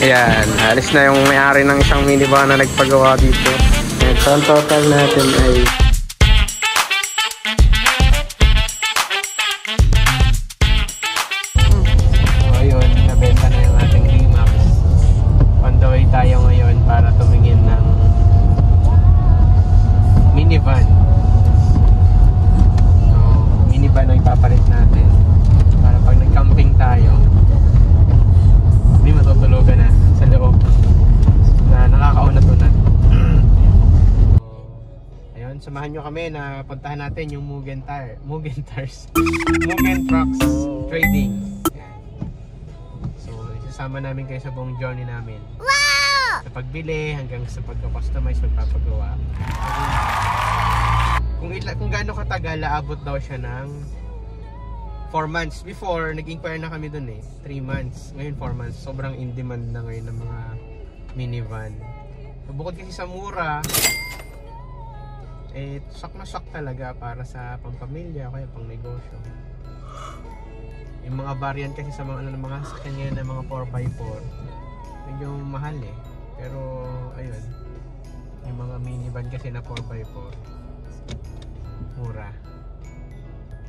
Ayan, alis na yung may-ari ng isang minivan na nagpagawa dito. And so, ang total natin ay ayun, nabenta na yung ating D-Max. On the way tayo ngayon para tumingin ng minivan. So, minivan ang ipapalit natin para pag nag-camping tayo may matutulugan na sa loob na nakakaunat-unat. So, ayun, samahan nyo kami na puntahan natin yung Mugen Trucks Trading. Sama namin kayo sa buong journey namin. Wow! Sa pagbili hanggang sa pagka-customize, magpapagawa. Kung gaano katagal, aabot daw siya ng 4 months. Before, nag-inquire na kami dun 3 months. Ngayon 4 months. Sobrang in-demand na ngayon ng mga minivan. So, bukod kasi sa mura, sak na sak talaga para sa pampamilya o kaya pang negosyo. Yung mga variant kasi sa mga mga sakyan na mga 4x4 medyo mahal pero ayun, yung mga minivan kasi na 4x4 mura.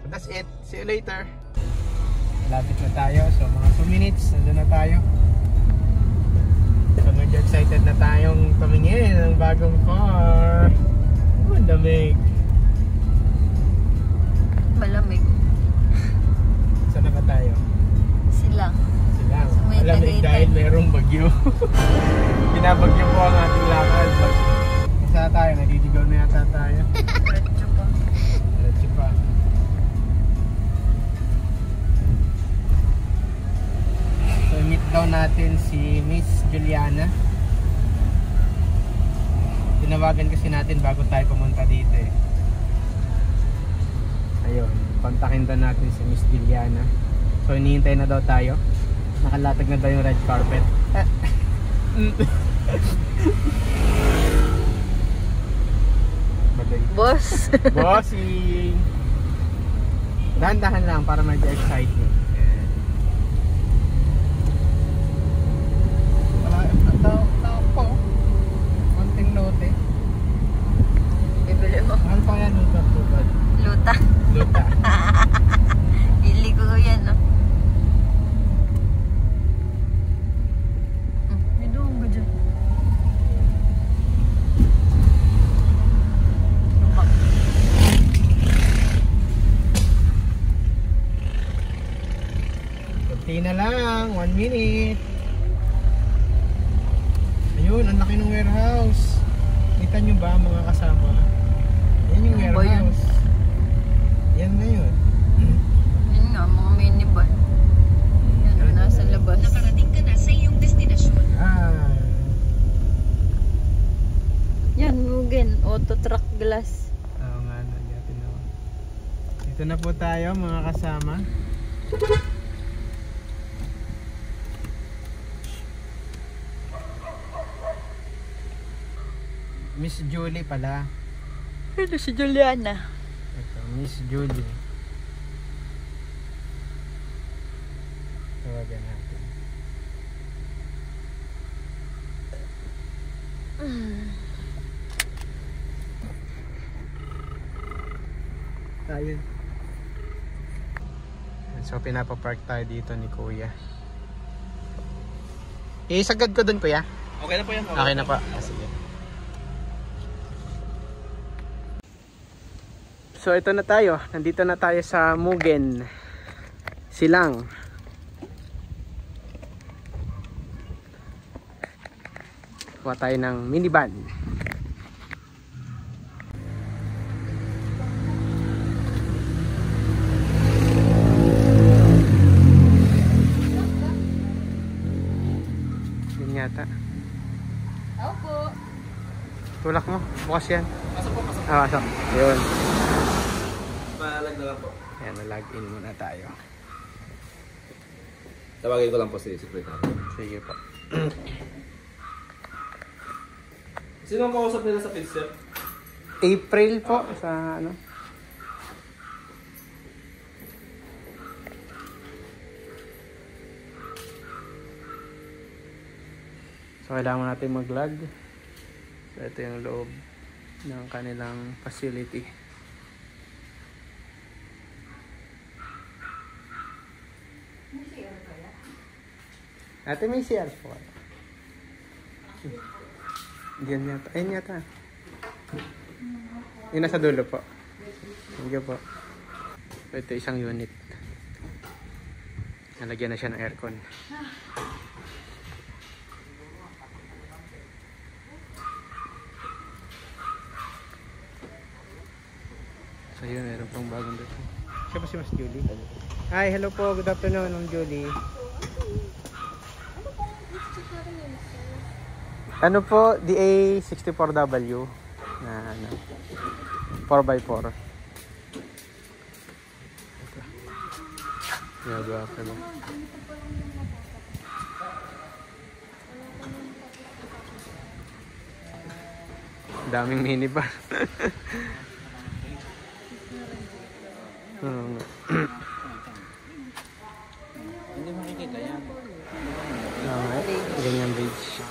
So that's it, see you later. Lapit na tayo, so mga 2 minutes nandun na tayo. So medyo excited na tayong tumingin ng bagong car. Ang lamig, malamig. Saan na ba tayo? Silang. Malamig dahil mayroong bagyo. Binabagyo po ang ating lakad. Isa tayo, nadidigaw na yata tayo. Diretso pa. So meet daw natin si Miss Juliana. Tinawagan kasi natin bago tayo pumunta dito Ayun, kontakin daw natin si Miss Juliana. So hinihintay na daw tayo. Nakalatag na daw yung red carpet. Boss! Bossing! Dahan-dahan lang para medyo exciting. Tao po. Konting lote. Bibili mo. Ano pa yan? Luta. Luta. Ili ko yan, no? May doon ba dyan? Lumak. Kunti na lang. 1 minute. Ayun, ang laki ng warehouse. Kita nyo ba mga kasama? Yan yung warehouse. Yan na yun. Yan nga, mga minivan. Yan, nasa labas. Nakarating ka na sa iyong destinasyon. Yan, Mugen. Auto truck glass. Oo nga, nandiyatin na. Dito na po tayo mga kasama. Miss Julie pala. Ito si Juliana. Ito, Miss Julie. Tawagan natin. Ayun. So pinapapark tayo dito ni Kuya. Isagad ko dun, Kuya. Okay na po yan. Okay na po. Sige. So ito na tayo, nandito na tayo sa Mugen Silang. Kuha tayo ng minivan. Yan yata. Opo. Tulak mo, bukas yan. Pasok po, pasok. Pasok. Yun. Malag na lang po. Ayan, na-log in muna tayo. Tawagin ko lang po si Secretary. Sige po. Sino ang kausap nila sa Pixel? April po, sa ano? So kailangan natin mag-log. So ito yung loob ng kanilang facility. Ate, may CR po. Diyan yata. Ayun yata. Yung nasa dulo po. Thank you po. Ito isang unit. Nalagyan na siya ng aircon. So yun, meron pang bagong dito. Siya pa si Mas Julie. Hi, hello po. Good afternoon, Ma'am Julie. Ano po, DA64W na ano, 4x4. Ginagawa ko na. Daming minivan. Hindi makikita yan. Ganyan bridge.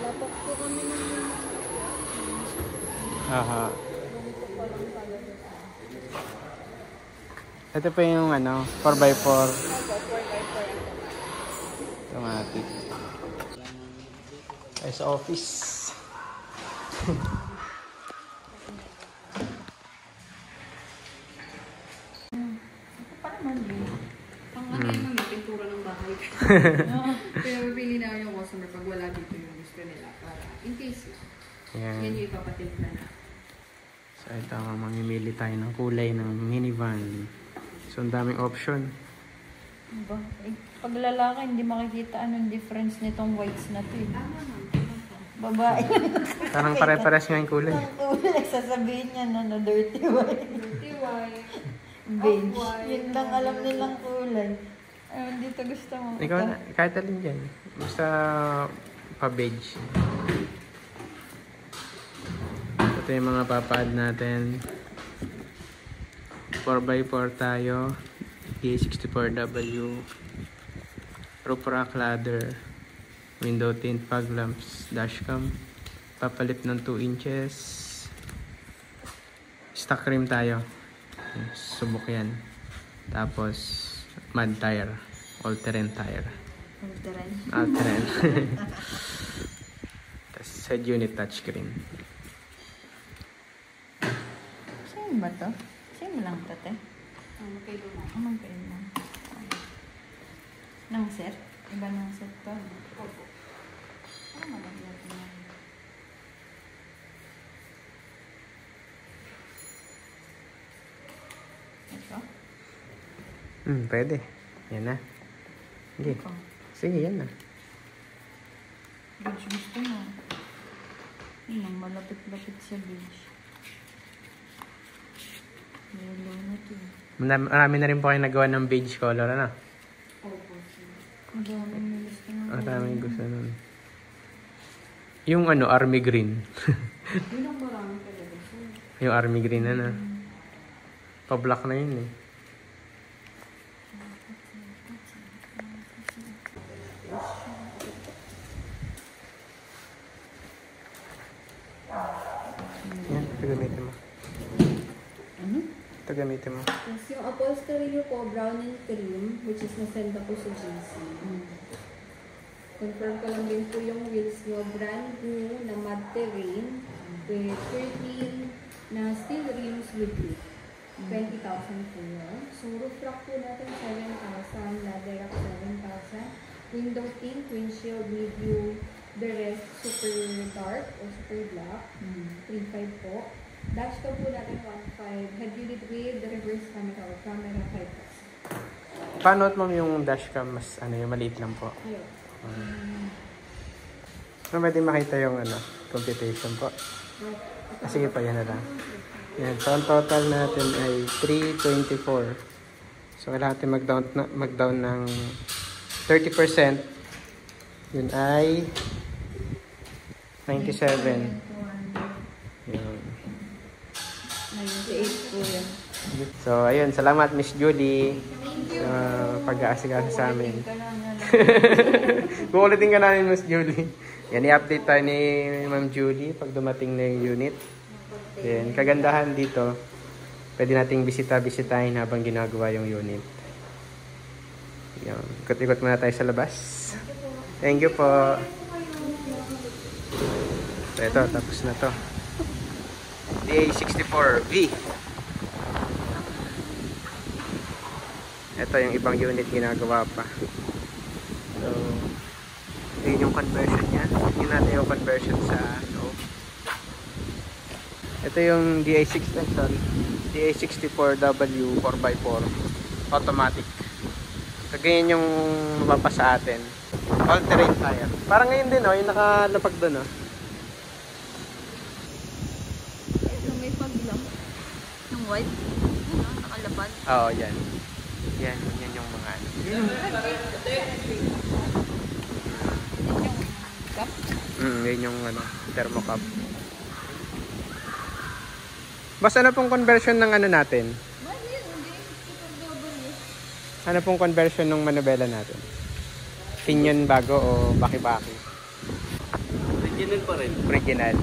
Lapok po kami ng Aha. Ito pa yung ano, 4x4. Automatic. Ay sa office. may pintura ng bahay. Pero pili na yung customer pag wala dito yung gusto nila para in case yan Yan. yung ipapatimpla na. So ito, mamimili tayo ng kulay ng minivan. So ang daming option. Ba? Eh, pag lalaki, hindi makikita anong difference nitong whites na to eh. Babae. Parang pare-pares nga yung kulay. Ang kulay, sasabihin niya na dirty white. Dirty white. Beige. Off-white. Yun lang alam nilang kulay. Ayun, dito gusto mo. Ikaw na, kahit alin dyan. Basta pa-beige. Ito yung mga papaad natin. 4x4 tayo. DA64W. Roof rack ladder. Window tint, fog lamps, dashcam. Papalit ng 2 inches. Stock rim tayo. Subok yan. Tapos mud tire. All-terrain tire. All-terrain. Tapos head unit touchscreen. Saan ba to? Saan mo lang to, te? Magkaiba na. Magkaiba. Nang set? Iba nang set to. Opo. Ano malagyan ko na? Ito? Pwede. Yan na. Sige. Ito. Sige, yan na. Beige gusto mo. Yun ang malapit-lapit sa beige. Yellow na to. Marami na rin po kayo nagawa ng beige color, ano? Opo. Madaming nilis ka na. Maraming gusto nun. Yung ano, army green. Yun ang marami talaga. Yung army green na na. Pa-black na yun eh. Yan, ito gamitin mo. Ano? Ito gamitin mo. Yes, yung upholstery niyo po, brown and cream, which is nasend na po sa GC. Confirm ko lang din po yung wheels niyo, brand new na mud terrain with 13 na steel rims with grip. 20,000 po yun. So, roof rack po natin 7,000, ladder rack 7,000, window tint, windshield, review, the rest super dark or super black, 3,500 po. Dashcam po natin 1,500, head unit with the reverse camera or camera 5,000. Paano mo yung dashcam? Mas ano, yung maliit lang po. Ayun. So, pwede makita yung ano, computation po. Sige pa, yan na lang. Yan, so ang total natin ay 324. So, kailangan natin mag-down ng 30%. Yun ay 97. Yun. 98 po yan. So, ayun. Salamat, Miss Julie. Sa pag-aasikasa sa amin. Kukulitin ka namin, Miss Julie. Yan, i-update tayo ni Ma'am Julie pag dumating na yung unit. Then, kagandahan dito, pwede nating bisitahin habang ginagawa yung unit. Yan. Ikot-ikot muna tayo sa labas. Thank you po. So, ito, tapos na to. DA64V. Ito yung ibang unit ginagawa pa. So, yun yung conversion niya. Yun natin yung conversion sa loob. Ito yung DA64W 4x4 automatic. So, ganyan yung mapapasa atin. All-terrain tire. Parang ngayon din, oh, yung nakalapag doon, oh. Ito may paglam. Yung white. Ano, nakalapad. Oo, yan. Yan yung mga ano. Yun yung cup. Yun yung ano, thermocap. Basta ano pong conversion ng ano natin? Ano pong conversion ng manubela natin? Pinion bago o baki-baki? Original pa rin. Original.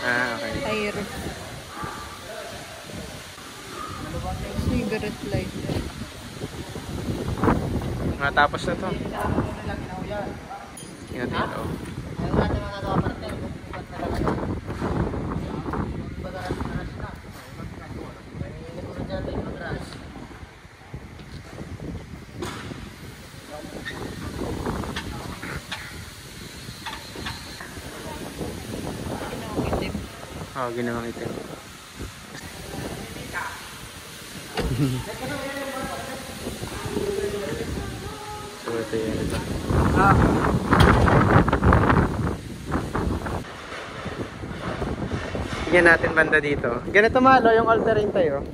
Okay. Tire. Cigarette lighter. Matapos na to. Yan natin ito. Oo, ginawang itim. So, ito yan. Ito. Tingnan natin banda dito. Ganito malo yung all-terrain tayo.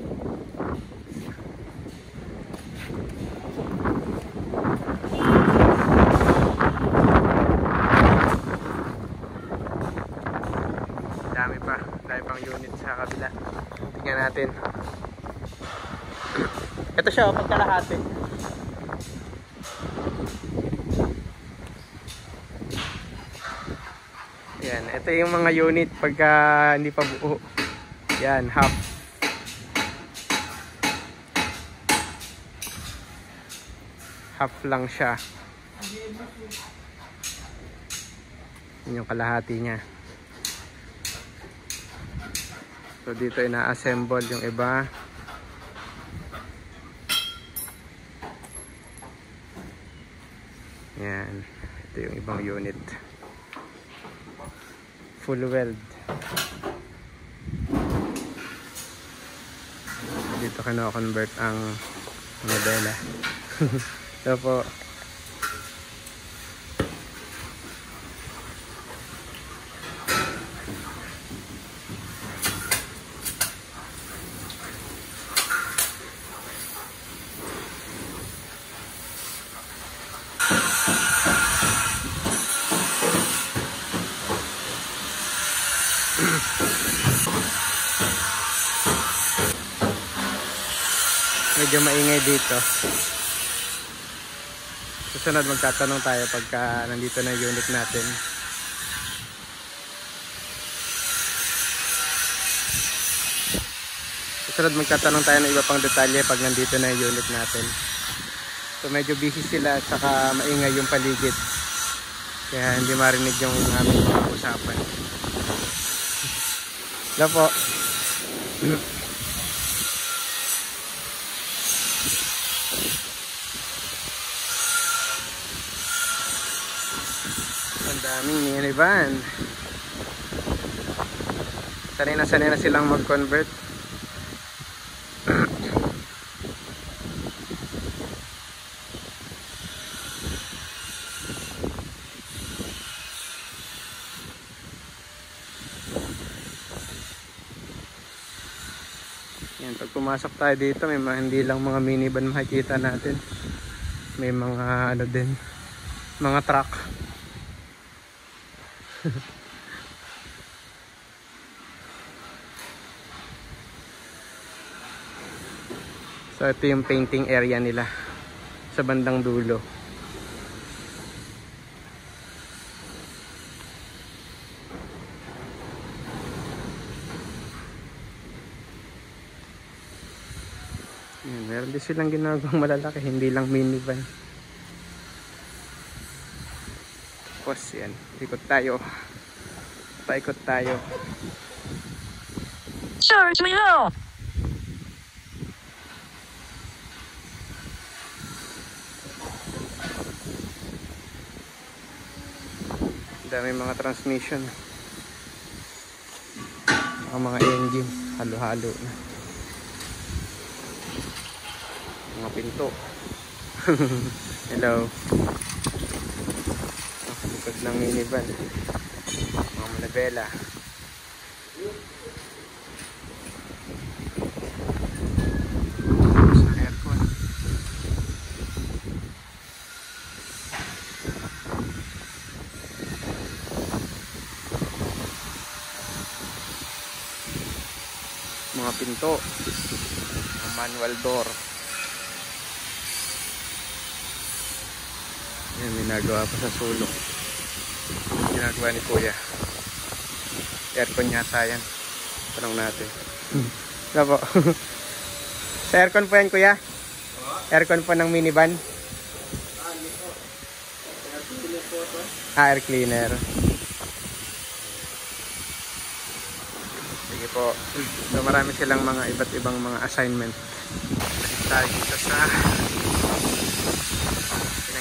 Dami pang unit sa kabila. Tingnan natin. Ito siya, pagkalahati. Yan, ito yung mga unit pagka hindi pa buo. Yan, half. Half lang siya. Yan yung kalahati niya. So dito ina-assemble yung iba. Yan. Ito yung ibang unit. Full weld. Dito kino-convert ang modela. So po, medyo maingay dito. Susunod magtatanong tayo pagka nandito na yung unit natin. Susunod magtatanong tayo ng iba pang detalye pag nandito na yung unit natin. So medyo busy sila at saka maingay yung paligid. Kaya hindi marinig yung aming mga usapan. Hello po. Ang daming minivan. Sanay na silang mag-convert. pumasok tayo dito, may mga, hindi lang mga minivan makikita natin. May mga ano din, mga truck. So ito yung painting area nila sa bandang dulo. Yan, meron din silang ginagawang malalaki, hindi lang minivan. Tapos yan, ikot tayo. Paikot tayo. Charge me now! Dami mga transmission, mga engine, halo-halo na. Mga pinto. Hello. Likod ng minivan. Mga manabela. Sa aircon. Mga pinto. Mga manual door. Yan, ginagawa pa sa sulok. Ginagawa ni Kuya. Aircon yata yan. Tanong natin. Wala po. Sa aircon po yan, Kuya? Aircon po ng minivan? Air cleaner. Sige po. So marami silang mga iba't ibang mga assignment. Tayo dito sa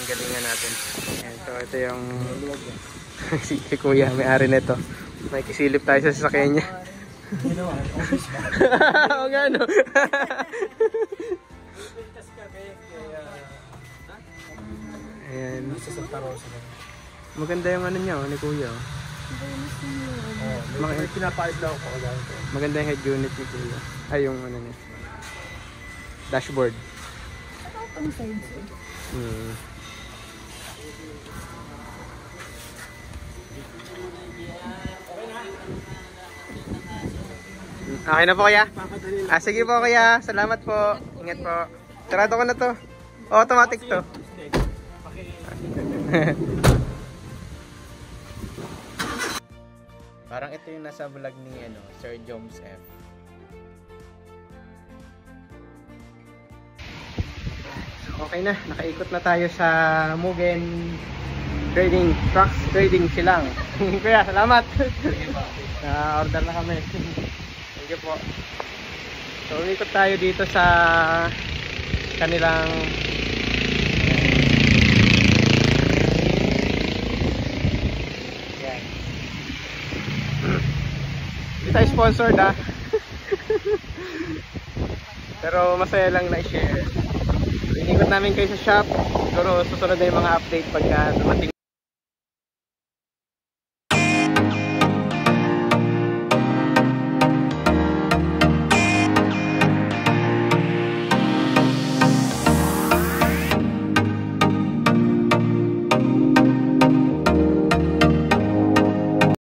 galingan natin. Ayan, so ito yung si Kuya, may-ari nito. May kisilip tayo sa sasakyan niya. O nga no. Ayan. Maganda yung ano niya, ni Kuya. Maganda yung head unit ni Kuya. Ay, yung ano niya. Dashboard. Ang sides eh. Okay na po, Kuya? Sige po, Kuya. Salamat po. Ingat po. Sarado ko na to. Automatic to. Parang ito yung nasa vlog ni Sir Joms F. Okay na, nakaikot na tayo sa Mugen Trading, Trucks Trading Silang. Kuya, salamat. Na-order na kami. Thank you po. So, umikot tayo dito sa kanilang yan. Hindi tayo sponsored pero masaya lang na i-share. Inikot namin kayo sa shop. Siguro susunod na yung mga update pagka dumating